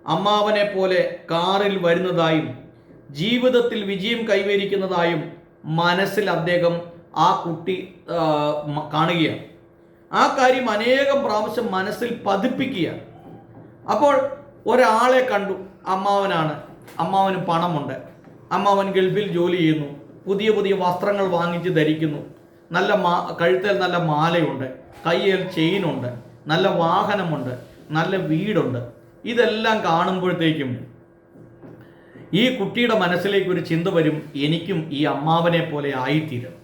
Speaker 1: അമ്മാവനെ പോലെ കാറിൽ വരുന്നതായും ജീവിതത്തിൽ വിജയം കൈവരിക്കുന്നതായും മനസ്സിൽ അദ്ദേഹം ആ കുട്ടി കാണുകയാണ്. ആ കാര്യം അനേകം പ്രാവശ്യം മനസ്സിൽ പതിപ്പിക്കുകയാണ്. അപ്പോൾ ഒരാളെ കണ്ടു, അമ്മാവനാണ്, അമ്മാവന് പണമുണ്ട്, അമ്മാവൻ ഗൾഫിൽ ജോലി ചെയ്യുന്നു, പുതിയ പുതിയ വസ്ത്രങ്ങൾ വാങ്ങിച്ച് ധരിക്കുന്നു, നല്ല കഴുത്തിൽ നല്ല മാലയുണ്ട്, കയ്യിൽ ചെയിനുണ്ട്, നല്ല വാഹനമുണ്ട്, നല്ല വീടുണ്ട്. ഇതെല്ലാം കാണുമ്പോഴത്തേക്കും ഈ കുട്ടിയുടെ മനസ്സിലേക്ക് ഒരു ചിന്ത വരും, എനിക്കും ഈ അമ്മാവനെ പോലെ ആയിത്തീരണം,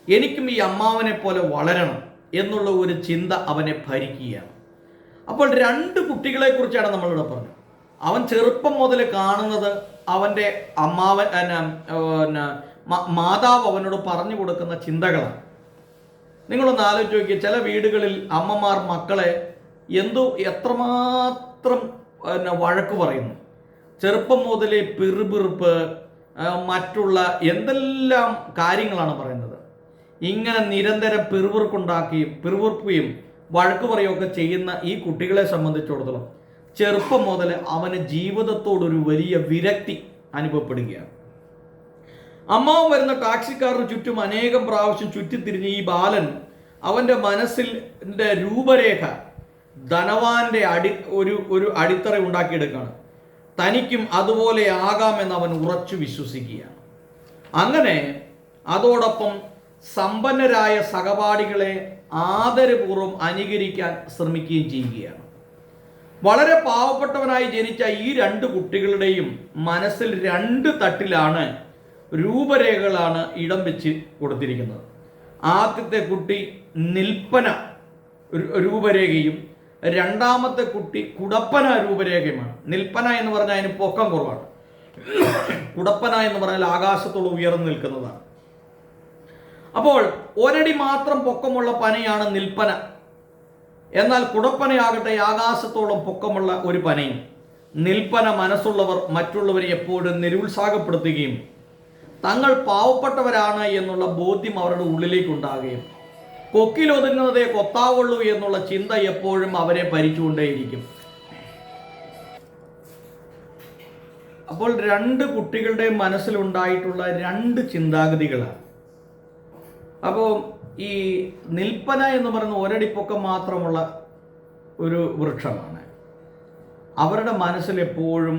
Speaker 1: എനിക്കും ഈ അമ്മാവനെ പോലെ വളരണം എന്നുള്ള ഒരു ചിന്ത അവനെ ഭരിക്കുകയാണ്. അപ്പോൾ രണ്ട് കുട്ടികളെക്കുറിച്ചാണ് നമ്മളിവിടെ പറഞ്ഞത്. അവൻ ചെറുപ്പം മുതൽ കാണുന്നത് അവൻ്റെ മാതാവ് അവനോട് പറഞ്ഞു കൊടുക്കുന്ന ചിന്തകളാണ്. നിങ്ങളൊന്ന് ആലോചിച്ച് നോക്കിയ, ചില വീടുകളിൽ അമ്മമാർ മക്കളെ എത്രമാത്രം വഴക്ക് പറയുന്നു. ചെറുപ്പം മുതലേ പിറുപിറുപ്പ്, മറ്റുള്ള എന്തെല്ലാം കാര്യങ്ങളാണ് പറയുന്നത്. ഇങ്ങനെ നിരന്തരം പിറുപിറുപ്പുകയും വഴക്ക് പറയുകയൊക്കെ ചെയ്യുന്ന ഈ കുട്ടികളെ സംബന്ധിച്ചിടത്തോളം ചെറുപ്പം മുതൽ അവന് ജീവിതത്തോടൊരു വലിയ വിരക്തി അനുഭവപ്പെടുകയാണ്. അമ്മാവൻ വരുന്ന ടാക്സിക്കാരന് ചുറ്റും അനേകം പ്രാവശ്യം ചുറ്റിത്തിരിഞ്ഞ് ഈ ബാലൻ അവൻ്റെ മനസ്സിൻ്റെ രൂപരേഖ, ധനവാന്റെ ഒരു അടിത്തറ ഉണ്ടാക്കിയെടുക്കുകയാണ്. തനിക്കും അതുപോലെ ആകാമെന്ന് അവൻ ഉറച്ചു വിശ്വസിക്കുകയാണ്. അങ്ങനെ അതോടൊപ്പം സമ്പന്നരായ സഹപാഠികളെ ആദരപൂർവ്വം അനുകരിക്കാൻ ശ്രമിക്കുകയും ചെയ്യുകയാണ്. വളരെ പാവപ്പെട്ടവനായി ജനിച്ച ഈ രണ്ട് കുട്ടികളുടെയും മനസ്സിൽ രണ്ട് തട്ടിലാണ് രൂപരേഖകളാണ് ഇടം വെച്ച് കൊടുത്തിരിക്കുന്നത്. ആദ്യത്തെ കുട്ടി നിൽപ്പന രൂപരേഖയും രണ്ടാമത്തെ കുട്ടി കുടപ്പന രൂപരേഖയുമാണ്. നിൽപ്പന എന്ന് പറഞ്ഞാൽ അതിന് പൊക്കം കുറവാണ്. കുടപ്പന എന്ന് പറഞ്ഞാൽ ആകാശത്തോളം ഉയർന്നു നിൽക്കുന്നതാണ്. അപ്പോൾ ഒരടി മാത്രം പൊക്കമുള്ള പനയാണ് നിൽപ്പന. എന്നാൽ കുടപ്പനയാകട്ടെ ആകാശത്തോളം പൊക്കമുള്ള ഒരു പനയും. നിൽപ്പന മനസ്സുള്ളവർ മറ്റുള്ളവരെ എപ്പോഴും നിരുത്സാഹപ്പെടുത്തുകയും തങ്ങൾ പാവപ്പെട്ടവരാണ് എന്നുള്ള ബോധ്യം അവരുടെ ഉള്ളിലേക്ക് ഉണ്ടാകുകയും കൊക്കിലൊതുങ്ങുന്നതേ കൊത്താവുള്ളൂ എന്നുള്ള ചിന്ത എപ്പോഴും അവരെ ഭരിച്ചുകൊണ്ടേയിരിക്കും. അപ്പോൾ രണ്ട് കുട്ടികളുടെ മനസ്സിലുണ്ടായിട്ടുള്ള രണ്ട് ചിന്താഗതികളാണ്. അപ്പോൾ ഈ നിൽപ്പന എന്ന് പറയുന്ന ഒരടിപ്പൊക്കം മാത്രമുള്ള ഒരു വൃക്ഷമാണ്. അവരുടെ മനസ്സിൽ എപ്പോഴും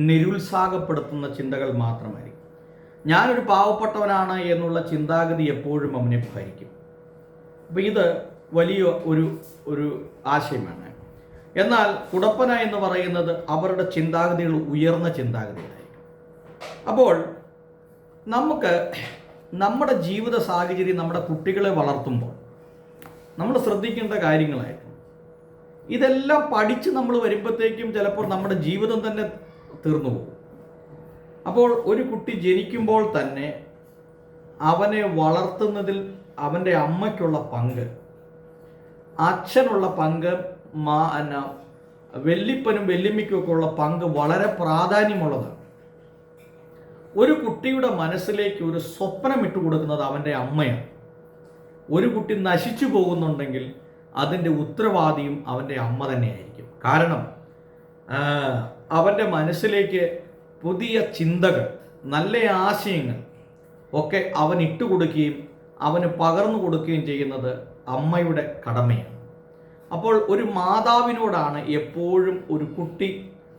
Speaker 1: നിരുത്സാഹപ്പെടുത്തുന്ന ചിന്തകൾ മാത്രമായിരിക്കും. ഞാനൊരു പാവപ്പെട്ടവനാണ് എന്നുള്ള ചിന്താഗതി എപ്പോഴും അവനെ ഭരിക്കും. അപ്പോൾ ഇത് വലിയ ഒരു ആശയമാണ്. എന്നാൽ കുടപ്പന എന്ന് പറയുന്നത് അവരുടെ ചിന്താഗതികൾ ഉയർന്ന ചിന്താഗതികളായിരിക്കും. അപ്പോൾ നമുക്ക് നമ്മുടെ ജീവിത സാഹചര്യം നമ്മുടെ കുട്ടികളെ വളർത്തുമ്പോൾ നമ്മൾ ശ്രദ്ധിക്കേണ്ട കാര്യങ്ങളായിരുന്നു. ഇതെല്ലാം പഠിച്ച് നമ്മൾ വരുമ്പോഴത്തേക്കും ചിലപ്പോൾ നമ്മുടെ ജീവിതം തന്നെ തീർന്നു പോകും. അപ്പോൾ ഒരു കുട്ടി ജനിക്കുമ്പോൾ തന്നെ അവനെ വളർത്തുന്നതിൽ അവൻ്റെ അമ്മയ്ക്കുള്ള പങ്ക്, അച്ഛനുള്ള പങ്ക്, വെല്ലിപ്പനും വെല്ലിമ്മയ്ക്കുമൊക്കെ ഉള്ള പങ്ക് വളരെ പ്രാധാന്യമുള്ളതാണ്. ഒരു കുട്ടിയുടെ മനസ്സിലേക്ക് ഒരു സ്വപ്നം ഇട്ട് കൊടുക്കുന്നത് അവൻ്റെ അമ്മയാണ്. ഒരു കുട്ടി നശിച്ചു പോകുന്നുണ്ടെങ്കിൽ അതിൻ്റെ ഉത്തരവാദിയും അവൻ്റെ അമ്മ തന്നെയായിരിക്കും. കാരണം അവൻ്റെ മനസ്സിലേക്ക് പുതിയ ചിന്തകൾ, നല്ല ആശയങ്ങൾ ഒക്കെ അവൻ ഇട്ടുകൊടുക്കുകയും അവന് പകർന്നു കൊടുക്കുകയും ചെയ്യുന്നത് അമ്മയുടെ കടമയാണ്. അപ്പോൾ ഒരു മാതാവിനോടാണ് എപ്പോഴും ഒരു കുട്ടി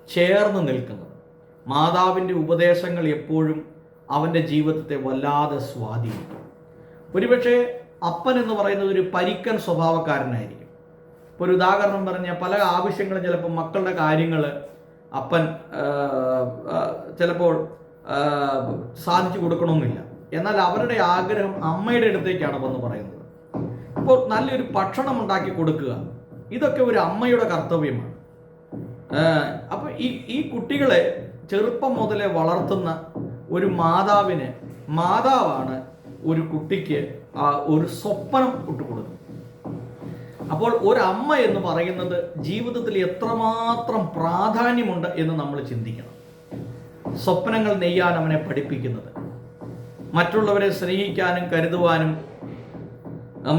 Speaker 1: ചേർന്ന് നിൽക്കുന്നത്. മാതാവിൻ്റെ ഉപദേശങ്ങൾ എപ്പോഴും അവൻ്റെ ജീവിതത്തെ വല്ലാതെ സ്വാധീനിക്കും. ഒരുപക്ഷെ അപ്പൻ എന്ന് പറയുന്നത് ഒരു പരിക്കൻ സ്വഭാവക്കാരനായിരിക്കും. ഇപ്പോൾ ഒരു ഉദാഹരണം പറഞ്ഞാൽ പല ആവശ്യങ്ങളും ചിലപ്പോൾ മക്കളുടെ കാര്യങ്ങൾ അപ്പൻ ചിലപ്പോൾ സാധിച്ചു കൊടുക്കണമെന്നില്ല. എന്നാൽ അവരുടെ ആഗ്രഹം അമ്മയുടെ അടുത്തേക്കാണ് വന്ന് പറയുന്നത്. അപ്പോൾ നല്ലൊരു ഭക്ഷണം ഉണ്ടാക്കി കൊടുക്കുക, ഇതൊക്കെ ഒരു അമ്മയുടെ കർത്തവ്യമാണ്. അപ്പോൾ ഈ കുട്ടികളെ ചെറുപ്പം മുതലേ വളർത്തുന്ന ഒരു മാതാവാണ് ഒരു കുട്ടിക്ക് ഒരു സ്വപ്നം ഇട്ടുകൊടുക്കുന്നത്. അപ്പോൾ ഒരമ്മ എന്ന് പറയുന്നത് ജീവിതത്തിൽ എത്രമാത്രം പ്രാധാന്യമുണ്ട് എന്ന് നമ്മൾ ചിന്തിക്കണം. സ്വപ്നങ്ങൾ നെയ്യാൻ അവനെ പഠിപ്പിക്കുന്നത്, മറ്റുള്ളവരെ സ്നേഹിക്കാനും കരുതുവാനും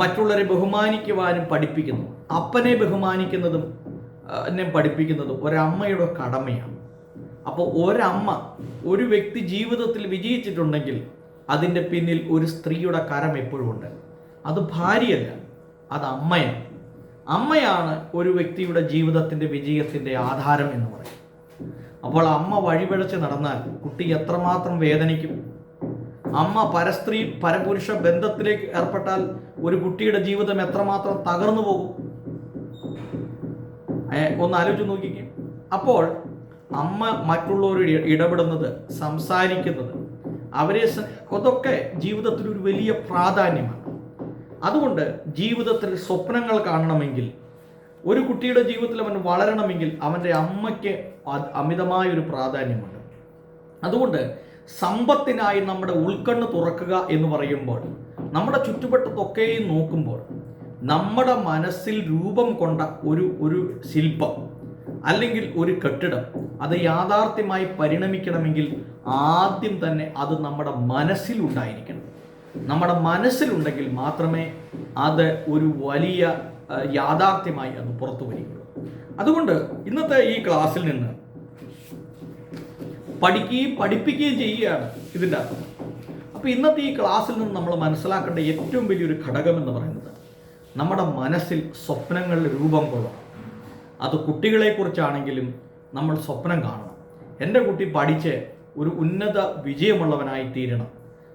Speaker 1: മറ്റുള്ളവരെ ബഹുമാനിക്കുവാനും പഠിപ്പിക്കുന്നു. അപ്പനെ ബഹുമാനിക്കുന്നതും എന്നെ പഠിപ്പിക്കുന്നതും ഒരമ്മയുടെ കടമയാണ്. അപ്പോൾ ഒരമ്മ, ഒരു വ്യക്തി ജീവിതത്തിൽ വിജയിച്ചിട്ടുണ്ടെങ്കിൽ അതിൻ്റെ പിന്നിൽ ഒരു സ്ത്രീയുടെ കരം എപ്പോഴും ഉണ്ട്. അത് ഭാര്യയല്ല, അത് അമ്മയാണ്. അമ്മയാണ് ഒരു വ്യക്തിയുടെ ജീവിതത്തിൻ്റെ വിജയത്തിൻ്റെ ആധാരം എന്ന് പറയും. അപ്പോൾ അമ്മ വഴിപിഴച്ച് നടന്നാൽ കുട്ടി എത്രമാത്രം വേദനിക്കും. അമ്മ പരസ്ത്രീ പരപുരുഷ ബന്ധത്തിലേക്ക് ഏർപ്പെട്ടാൽ ഒരു കുട്ടിയുടെ ജീവിതം എത്രമാത്രം തകർന്നു പോകും. ഒന്ന് ആലോചിച്ച് നോക്കിക്കേ. അപ്പോൾ അമ്മ മറ്റുള്ളവരോട് ഇടപെടുന്നത്, സംസാരിക്കുന്നത്, അവരെ അതൊക്കെ ജീവിതത്തിൽ ഒരു വലിയ പ്രാധാന്യമാണ്. അതുകൊണ്ട് ജീവിതത്തിൽ സ്വപ്നങ്ങൾ കാണണമെങ്കിൽ, ഒരു കുട്ടിയുടെ ജീവിതത്തിൽ അവൻ വളരണമെങ്കിൽ അവൻ്റെ അമ്മയ്ക്ക് അമിതമായൊരു പ്രാധാന്യമുണ്ട്. അതുകൊണ്ട് സമ്പത്തിനായി നമ്മുടെ ഉൾക്കണ്ണ് തുറക്കുക എന്ന് പറയുമ്പോൾ, നമ്മുടെ ചുറ്റുവട്ടത്തൊക്കെയും നോക്കുമ്പോൾ നമ്മുടെ മനസ്സിൽ രൂപം കൊണ്ട ഒരു ശില്പം അല്ലെങ്കിൽ ഒരു കെട്ടിടം അത് യാഥാർത്ഥ്യമായി പരിണമിക്കണമെങ്കിൽ ആദ്യം തന്നെ അത് നമ്മുടെ മനസ്സിലുണ്ടായിരിക്കണം. നമ്മുടെ മനസ്സിലുണ്ടെങ്കിൽ മാത്രമേ അത് ഒരു വലിയ യാഥാർത്ഥ്യമായി അത് പുറത്തു വരികയുള്ളൂ. അതുകൊണ്ട് ഇന്നത്തെ ഈ ക്ലാസ്സിൽ നിന്ന് പഠിപ്പിക്കുകയും ചെയ്യുകയാണ് ഇതിൻ്റെ അർത്ഥം. അപ്പോൾ ഇന്നത്തെ ഈ ക്ലാസ്സിൽ നിന്ന് നമ്മൾ മനസ്സിലാക്കേണ്ട ഏറ്റവും വലിയൊരു ഘടകം എന്ന് പറയുന്നത്, നമ്മുടെ മനസ്സിൽ സ്വപ്നങ്ങൾ രൂപം കൊള്ളണം. അത് കുട്ടികളെക്കുറിച്ചാണെങ്കിലും നമ്മൾ സ്വപ്നം കാണണം. എൻ്റെ കുട്ടി പഠിച്ച് ഒരു ഉന്നത വിജയമുള്ളവനായി തീരണം,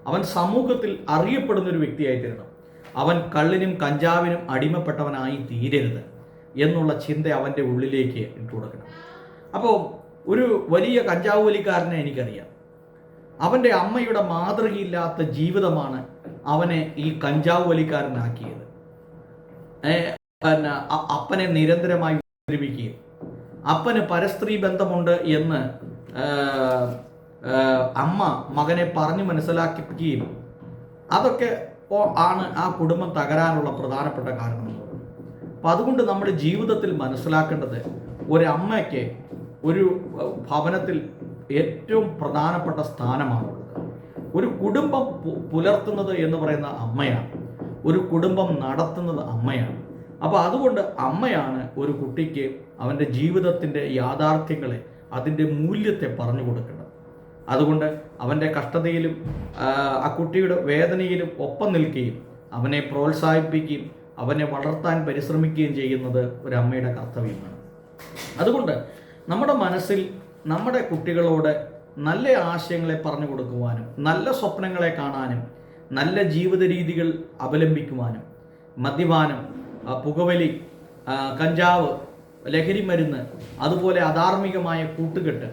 Speaker 1: അവൻ സമൂഹത്തിൽ അറിയപ്പെടുന്നൊരു വ്യക്തിയായി തീരണം, അവൻ കള്ളിനും കഞ്ചാവിനും അടിമപ്പെട്ടവനായി തീരരുത് എന്നുള്ള ചിന്ത അവൻ്റെ ഉള്ളിലേക്ക് ഇട്ടു കൊടുക്കണം. അപ്പോൾ ഒരു വലിയ കഞ്ചാവ് വലിക്കാരനെ എനിക്കറിയാം. അവൻ്റെ അമ്മയുടെ മാതൃകയില്ലാത്ത ജീവിതമാണ് അവനെ ഈ കഞ്ചാവ് വലിക്കാരനാക്കിയത്. അപ്പനെ നിരന്തരമായി ഉപദ്രവിക്കുകയും അപ്പന് പരസ്ത്രീ ബന്ധമുണ്ട് എന്ന് അമ്മ മകനെ പറഞ്ഞു മനസ്സിലാക്കിപ്പിക്കുകയും അതൊക്കെ ആണ് ആ കുടുംബം തകരാനുള്ള പ്രധാനപ്പെട്ട കാരണം. അപ്പം അതുകൊണ്ട് നമ്മുടെ ജീവിതത്തിൽ മനസ്സിലാക്കേണ്ടത്, ഒരമ്മയ്ക്ക് ഒരു ഭവനത്തിൽ ഏറ്റവും പ്രധാനപ്പെട്ട സ്ഥാനമാണുള്ളത്. ഒരു കുടുംബം പുലർത്തുന്നത് എന്ന് പറയുന്ന അമ്മയാണ്. ഒരു കുടുംബം നടത്തുന്നത് അമ്മയാണ്. അപ്പോൾ അതുകൊണ്ട് അമ്മയാണ് ഒരു കുട്ടിക്ക് അവൻ്റെ ജീവിതത്തിൻ്റെ യാഥാർത്ഥ്യങ്ങളെ, അതിൻ്റെ മൂല്യത്തെ പറഞ്ഞു കൊടുക്കേണ്ടത്. അതുകൊണ്ട് അവൻ്റെ കഷ്ടതയിലും ആ കുട്ടിയുടെ വേദനയിലും ഒപ്പം നിൽക്കുകയും അവനെ പ്രോത്സാഹിപ്പിക്കുകയും അവനെ വളർത്താൻ പരിശ്രമിക്കുകയും ചെയ്യുന്നത് ഒരു അമ്മയുടെ കർത്തവ്യമാണ്. അതുകൊണ്ട് നമ്മുടെ മനസ്സിൽ നമ്മുടെ കുട്ടികളോട് നല്ല ആശയങ്ങളെ പറഞ്ഞു കൊടുക്കുവാനും നല്ല സ്വപ്നങ്ങളെ കാണാനും നല്ല ജീവിത രീതികൾ അവലംബിക്കുവാനും മദ്യപാനം, പുകവലി, കഞ്ചാവ്, ലഹരി മരുന്ന്, അതുപോലെ അധാർമികമായ കൂട്ടുകെട്ട്,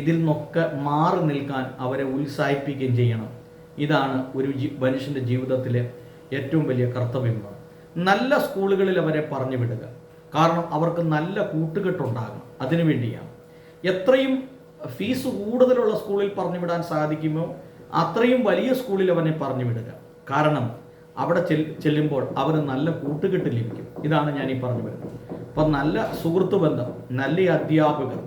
Speaker 1: ഇതിൽ നിന്നൊക്കെ മാറി നിൽക്കാൻ അവരെ ഉത്സാഹിപ്പിക്കുകയും ചെയ്യണം. ഇതാണ് ഒരു മനുഷ്യൻ്റെ ജീവിതത്തിലെ ഏറ്റവും വലിയ കർത്തവ്യമാണ്. നല്ല സ്കൂളുകളിൽ അവരെ പറഞ്ഞു വിടുക. കാരണം അവർക്ക് നല്ല കൂട്ടുകെട്ടുണ്ടാകണം. അതിനു വേണ്ടിയാണ്. എത്രയും ഫീസ് കൂടുതലുള്ള സ്കൂളിൽ പറഞ്ഞു വിടാൻ സാധിക്കുമോ അത്രയും വലിയ സ്കൂളിൽ അവനെ പറഞ്ഞു വിടുക. കാരണം അവിടെ ചെല്ലുമ്പോൾ അവന് നല്ല കൂട്ടുകെട്ട് ലഭിക്കും. ഇതാണ് ഞാൻ ഈ പറഞ്ഞു വരുന്നത്. അപ്പം നല്ല സുഹൃത്ത് ബന്ധം, നല്ല അധ്യാപകർ,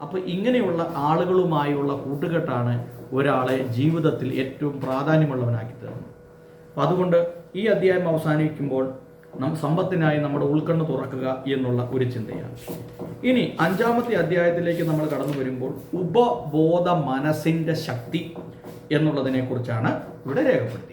Speaker 1: അപ്പോൾ ഇങ്ങനെയുള്ള ആളുകളുമായുള്ള കൂട്ടുകെട്ടാണ് ഒരാളെ ജീവിതത്തിൽ ഏറ്റവും പ്രാധാന്യമുള്ളവനാക്കി തരുന്നത്. അപ്പം അതുകൊണ്ട് ഈ അധ്യായം അവസാനിക്കുമ്പോൾ സമ്പത്തിനായി നമ്മുടെ ഉൾക്കണ്ണ് തുറക്കുക എന്നുള്ള ഒരു ചിന്തയാണ്. ഇനി 5-ാമത്തെ അധ്യായത്തിലേക്ക് നമ്മൾ കടന്നു വരുമ്പോൾ ഉപബോധ മനസ്സിൻ്റെ ശക്തി എന്നുള്ളതിനെ കുറിച്ചാണ് ഇവിടെ രേഖപ്പെടുത്തുന്നത്.